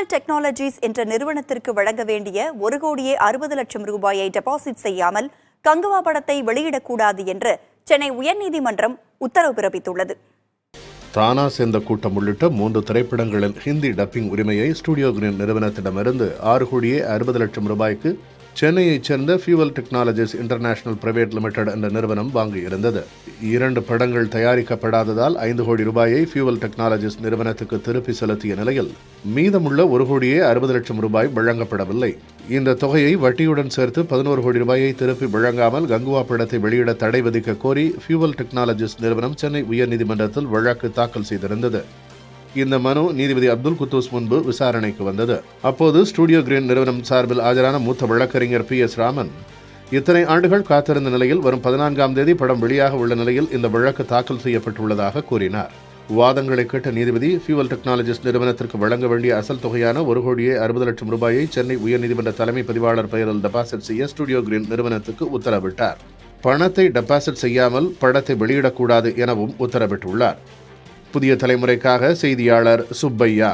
Fuel technologies என்ற நிறுவனத்திற்கு வழங்க வேண்டிய 1,60,00,000 ரூபாயை டெபாசிட் செய்யாமல் கங்குவா படத்தை வெளியிடக்கூடாது என்று சென்னை உயர்நீதிமன்றம் உத்தரவு பிறப்பித்துள்ளது. தானா சேர்ந்த கூட்டம் உள்ளிட்ட 3 திரைப்படங்களின் ஹிந்தி டப்பிங் உரிமையை ஸ்டுடியோ கிரீன் நிறுவனத்திடமிருந்து 6,60,00,000 ரூபாய்க்கு சென்னையைச் சேர்ந்த fuel technologies international private limited என்ற நிறுவனம் வாங்கியிருந்தது. 2 படங்கள் தயாரிக்கப்படாததால் 5 கோடி ரூபாயை ஃபியூவல் டெக்னாலஜிஸ் நிறுவனத்துக்கு திருப்பி செலுத்திய நிலையில் மீதமுள்ள 1,60,00,000 ரூபாய் வழங்கப்படவில்லை. இந்த தொகையை வட்டியுடன் சேர்த்து 11 கோடி ரூபாயை திருப்பி வழங்காமல் கங்குவா படத்தை வெளியிட தடை விதிக்க கோரி ஃபியூவல் டெக்னாலஜிஸ் நிறுவனம் சென்னை உயர்நீதிமன்றத்தில் வழக்கு தாக்கல் செய்திருந்தது. இந்த மனு நீதிபதி அப்துல் குத்தூஸ் முன்பு விசாரணைக்கு வந்தது. அப்போது ஸ்டுடியோ கிரீன் நிறுவனம் சார்பில் ஆஜரான மூத்த வழக்கறிஞர் PS ராமன், இத்தனை ஆண்டுகள் காத்திருந்த நிலையில் வரும் 14ஆம் தேதி படம் வெளியாக உள்ள நிலையில் இந்த வழக்கு தாக்கல் செய்யப்பட்டுள்ளதாக கூறினார். வாதங்களை கேட்ட நீதிபதி ஃபியூவல் டெக்னாலஜிஸ் நிறுவனத்திற்கு வழங்க வேண்டிய அசல் தொகையான 1,60,00,000 ரூபாயை சென்னை உயர்நீதிமன்ற தலைமை பதிவாளர் பெயரில் டெபாசிட் செய்ய ஸ்டுடியோ கிரீன் நிறுவனத்துக்கு உத்தரவிட்டார். பணத்தை டெபாசிட் செய்யாமல் படத்தை வெளியிடக்கூடாது எனவும் உத்தரவிட்டுள்ளார். புதிய தலைமுறைக்காக செய்தியாளர் சுப்பையா.